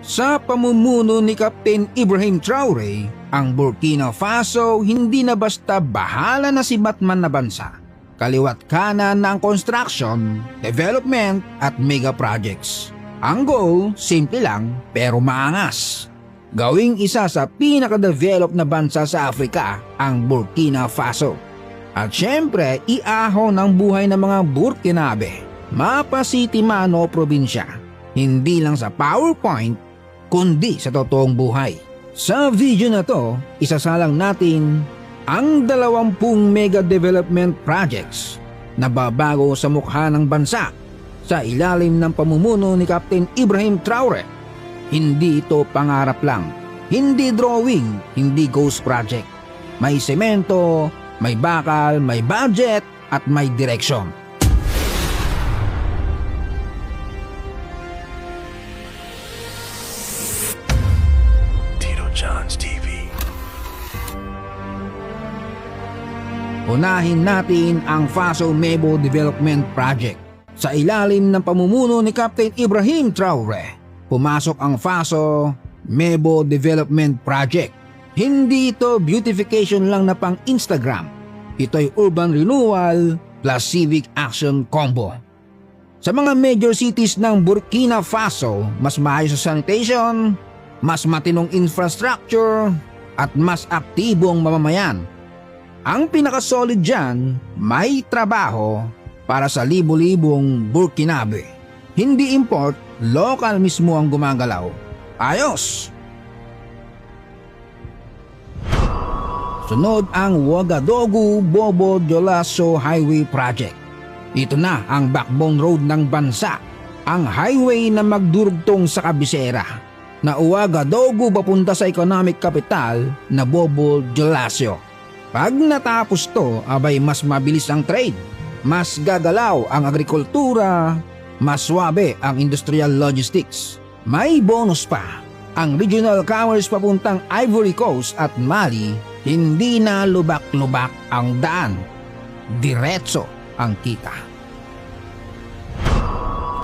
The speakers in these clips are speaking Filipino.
Sa pamumuno ni Captain Ibrahim Traore, ang Burkina Faso hindi na basta bahala na si Batman na bansa. Kaliwat kanan ng construction, development at mega projects. Ang goal, simple lang pero maangas. Gawing isa sa pinaka-develop na bansa sa Afrika ang Burkina Faso. At syempre, iahon ng buhay ng mga Burkinabe, Mapa City man o probinsya. Hindi lang sa PowerPoint, kundi sa totoong buhay. Sa video na to, isasalang natin ang 20 mega development projects na babago sa mukha ng bansa sa ilalim ng pamumuno ni Captain Ibrahim Traore. Hindi ito pangarap lang, hindi drawing, hindi ghost project. May semento, may bakal, may budget at may direksyon. Unahin natin ang Faso Mebo Development Project. Sa ilalim ng pamumuno ni Captain Ibrahim Traore, pumasok ang Faso Mebo Development Project. Hindi ito beautification lang na pang Instagram. Ito'y urban renewal plus civic action combo. Sa mga major cities ng Burkina Faso, mas maayos sa sanitation, mas matinong infrastructure, at mas aktibong mamamayan. Ang pinakasolid dyan, may trabaho para sa libo-libong Burkinabe. Hindi import, local mismo ang gumagalaw. Ayos! Sunod ang Ouagadougou-Bobo-Dioulasso Highway Project. Ito na ang backbone road ng bansa, ang highway na magdurugtong sa kabisera na Ouagadougou papunta sa economic capital na Bobo-Dioulasso. Pag natapos to, abay mas mabilis ang trade, mas gagalaw ang agrikultura, mas swabe ang industrial logistics. May bonus pa, ang regional commerce papuntang Ivory Coast at Mali, hindi na lubak-lubak ang daan. Diretso ang kita.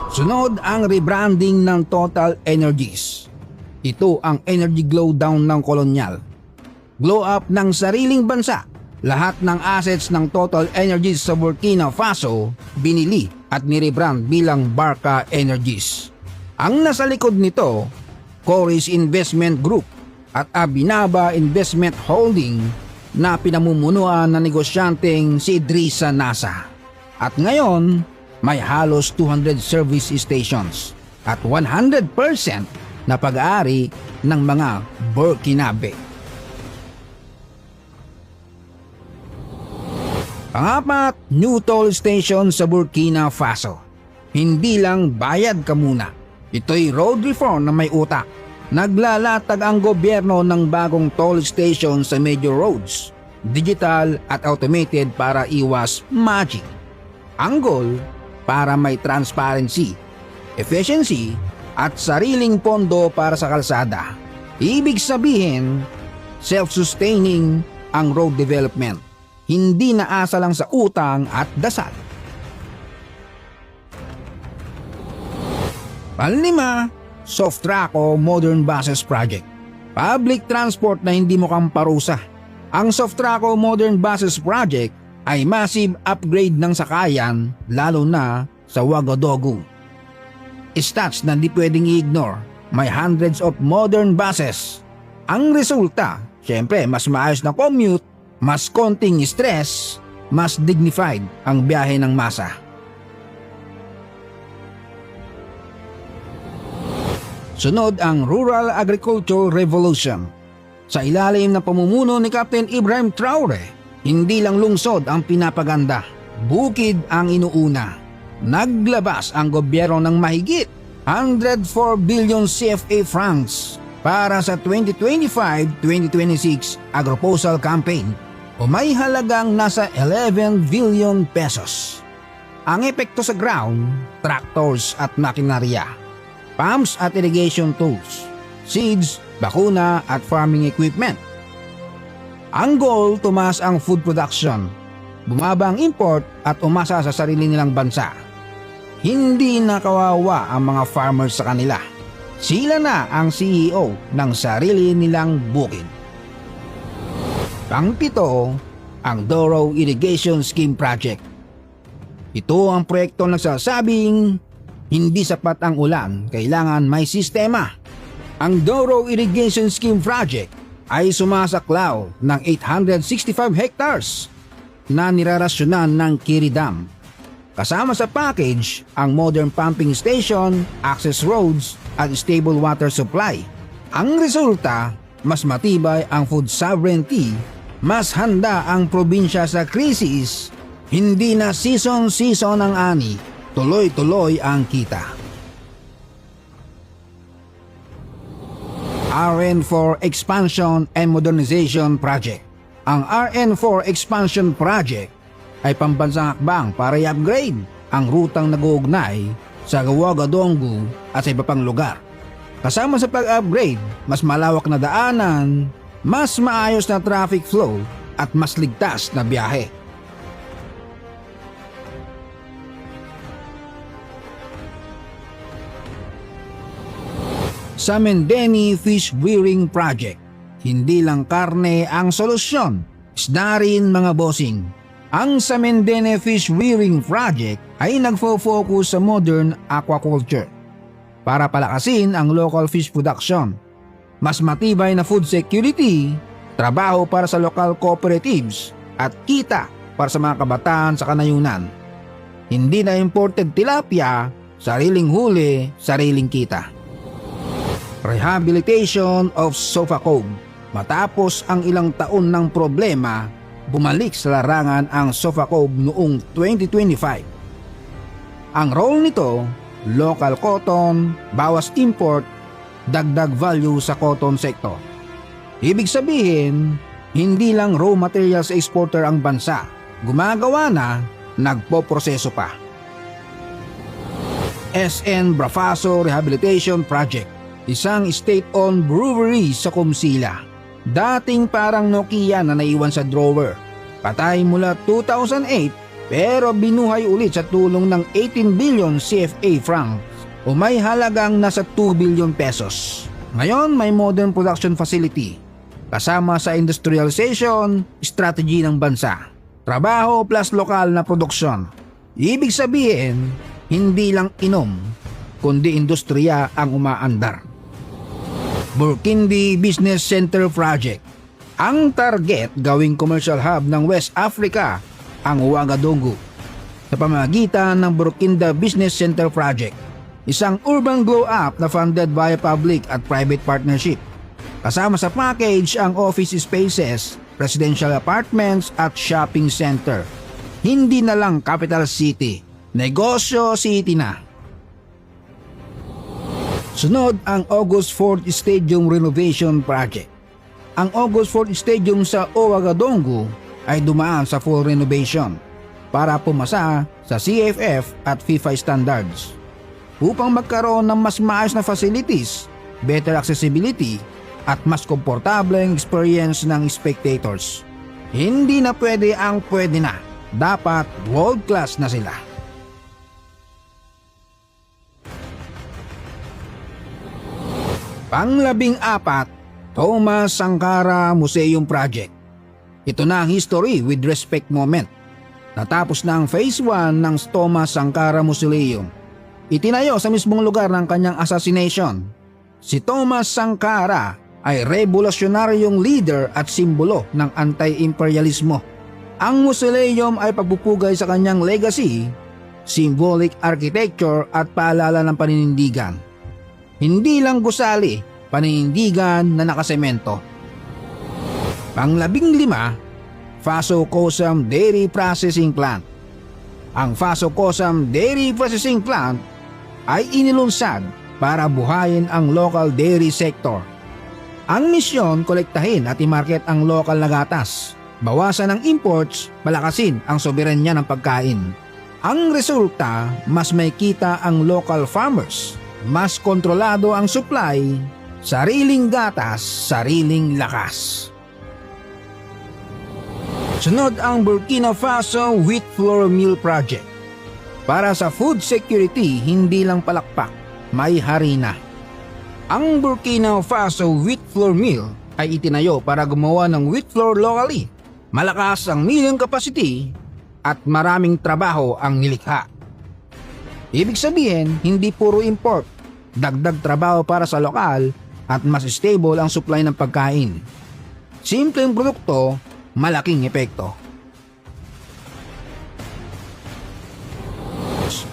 Sunod ang rebranding ng Total Energies. Ito ang energy glow down ng kolonyal. Glow up ng sariling bansa. Lahat ng assets ng Total Energies sa Burkina Faso binili at nirebrand bilang Barca Energies. Ang nasa likod nito, Coris Investment Group at Abinaba Investment Holding na pinamumunuan ng negosyanteng si Idrissa Nasa. At ngayon, may halos 200 service stations at 100% na pag-aari ng mga Burkinabe. Pangapat, new toll station sa Burkina Faso. Hindi lang bayad ka muna. Ito'y road reform na may utak. Naglalatag ang gobyerno ng bagong toll station sa major roads, digital at automated para iwas magic. Ang goal, para may transparency, efficiency at sariling pondo para sa kalsada. Ibig sabihin, self-sustaining ang road development. Hindi naasa lang sa utang at dasal. Panlima, Softraco Modern Buses Project. Public transport na hindi mukhang parusa. Ang Softraco Modern Buses Project ay massive upgrade ng sakayan, lalo na sa Ouagadougou. Stats na di pwedeng i-ignore. May hundreds of modern buses. Ang resulta, syempre mas maayos na commute, mas konting stress, mas dignified ang biyahe ng masa. Sunod ang Rural Agriculture Revolution. Sa ilalim ng pamumuno ni Captain Ibrahim Traore, hindi lang lungsod ang pinapaganda, bukid ang inuuna. Naglabas ang gobyerno ng mahigit 104 billion CFA francs para sa 2025-2026 Agroposal Campaign o may halagang nasa 11 billion pesos. Ang epekto sa ground, tractors at makinarya, pumps at irrigation tools, seeds, bakuna at farming equipment. Ang goal, tumaas ang food production, bumaba ang import at umasa sa sarili nilang bansa. Hindi na kawawa ang mga farmers sa kanila. Sila na ang CEO ng sarili nilang bukid. Pang-pito, ang Doro Irrigation Scheme Project. Ito ang proyekto nagsasabing hindi sapat ang ulan, kailangan may sistema. Ang Doro Irrigation Scheme Project ay sumasaklaw ng 865 hectares na nirarasyonan ng Kiri Dam. Kasama sa package ang modern pumping station, access roads at stable water supply. Ang resulta, mas matibay ang food sovereignty, mas handa ang probinsya sa krisis, hindi na season-season ang ani, tuloy-tuloy ang kita. RN4 Expansion and Modernization Project. Ang RN4 Expansion Project ay pambansang hakbang para i-upgrade ang rutang nag-uugnay sa Ouagadougou at sa iba pang lugar. Kasama sa pag-upgrade, mas malawak na daanan, mas maayos na traffic flow at mas ligtas na biyahe. Sa Mendeni Fish Rearing Project, hindi lang karne ang solusyon, isda rin mga bossing. Ang sa Mendeni Fish Rearing Project ay nagfo-focus sa modern aquaculture para palakasin ang local fish production, mas matibay na food security, trabaho para sa local cooperatives at kita para sa mga kabataan sa kanayunan. Hindi na imported tilapia, sariling huli, sariling kita. Rehabilitation of Sofa Cove. Matapos ang ilang taon ng problema, bumalik sa larangan ang Sofa Cove noong 2025. Ang role nito, local cotton, bawas import, dagdag value sa cotton sector. Ibig sabihin, hindi lang raw materials exporter ang bansa, gumagawa na, nagpoproseso pa. SN Brafaso Rehabilitation Project. Isang state-owned brewery sa Kumsila. Dating parang Nokia na naiwan sa drawer. Patay mula 2008 pero binuhay ulit sa tulong ng 18 billion CFA francs o may halagang nasa 2 billion pesos. Ngayon may modern production facility kasama sa industrialization strategy ng bansa. Trabaho plus lokal na produksyon. Ibig sabihin, hindi lang inom kundi industriya ang umaandar. Burkindi Business Center Project. Ang target gawing commercial hub ng West Africa ang Ouagadougou sa pamamagitan ng Burkinda Business Center Project, isang urban glow-up na funded via public at private partnership. Kasama sa package ang office spaces, residential apartments at shopping center. Hindi na lang capital city, negosyo city na. Sunod ang August 4th Stadium Renovation Project. Ang August 4th Stadium sa Ouagadougou ay dumaan sa full renovation para pumasa sa CFF at FIFA standards. Upang magkaroon ng mas maayos na facilities, better accessibility at mas komportableng experience ng spectators. Hindi na pwede ang pwede na. Dapat world class na sila. Pang-14, Thomas Sankara Museum Project. Ito na ang history with respect moment. Natapos na ang phase 1 ng Thomas Sankara Mausoleum. Itinayo sa mismong lugar ng kanyang assassination. Si Thomas Sankara ay revolusyonaryong leader at simbolo ng anti-imperialismo. Ang mausoleum ay pagpupugay sa kanyang legacy, symbolic architecture at paalala ng paninindigan. Hindi lang gusali, paninindigan na nakasemento. Pang-15, Faso Kosam Dairy Processing Plant. Ang Faso Kosam Dairy Processing Plant ay inilunsad para buhayin ang local dairy sector. Ang misyon, kolektahin at i-market ang local na gatas, bawasan ang imports, palakasin ang soberanya ng pagkain. Ang resulta, mas may kita ang local farmers, mas kontrolado ang supply, sariling gatas, sariling lakas. Sunod ang Burkina Faso Wheat Flour Mill Project. Para sa food security, hindi lang palakpak, may harina. Ang Burkina Faso Wheat Flour Mill ay itinayo para gumawa ng wheat flour locally. Malakas ang milling capacity at maraming trabaho ang nilikha. Ibig sabihin, hindi puro import, dagdag trabaho para sa lokal at mas stable ang supply ng pagkain. Simpleng produkto, malaking epekto.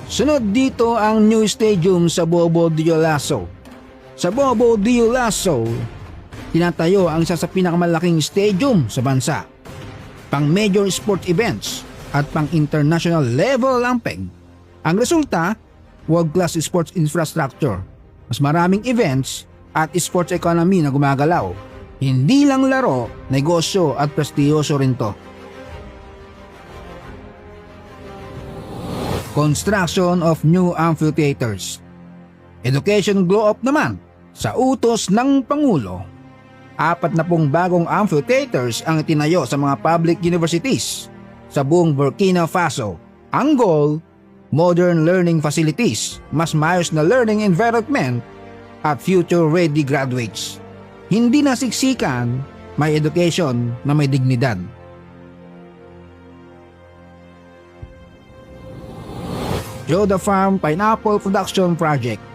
Sunod dito ang new stadium sa Bobo Dioulasso. Sa Bobo Dioulasso, tinatayo ang isa sa pinakamalaking stadium sa bansa. Pang major sport events at pang international level ang peg. Ang resulta, world-class sports infrastructure, mas maraming events at sports economy na gumagalaw. Hindi lang laro, negosyo at prestiyoso rin to. Construction of new amphitheaters. Education glow up naman sa utos ng Pangulo. 40 bagong amphitheaters ang itinayo sa mga public universities sa buong Burkina Faso. Ang goal, modern learning facilities, mas maayos na learning environment at future-ready graduates. Hindi na siksikan, may education na may dignidad. Joda Farm Pineapple Production Project.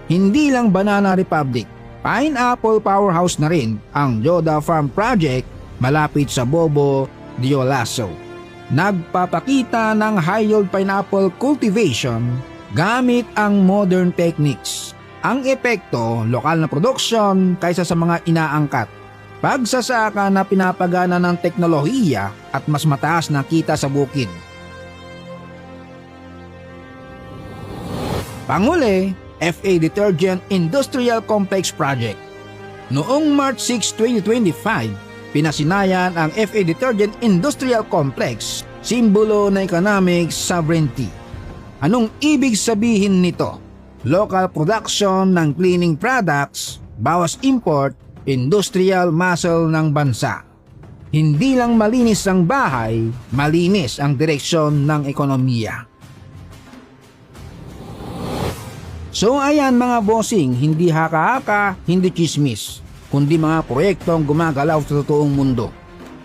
Hindi lang Banana Republic, pineapple powerhouse na rin ang Joda Farm Project malapit sa Bobo Dioulasso. Nagpapakita ng high-yield pineapple cultivation gamit ang modern techniques. Ang epekto, lokal na produksyon kaysa sa mga inaangkat. Pagsasaka na pinapagana ng teknolohiya at mas mataas na kita sa bukid. Panghuli, FA Detergent Industrial Complex Project. Noong March 6, 2025, pinasinayan ang FA Detergent Industrial Complex, simbolo ng economic sovereignty. Anong ibig sabihin nito? Local production ng cleaning products, bawas import, industrial muscle ng bansa. Hindi lang malinis ang bahay, malinis ang direksyon ng ekonomiya. So ayan mga bossing, hindi haka-haka, hindi chismis, kundi mga proyektong gumagalaw sa totoong mundo.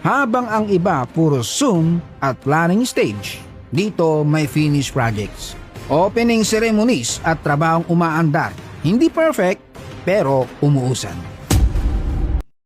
Habang ang iba puro soon at planning stage, dito may finished projects. Opening ceremonies at trabahong umaandar. Hindi perfect, pero umuusan.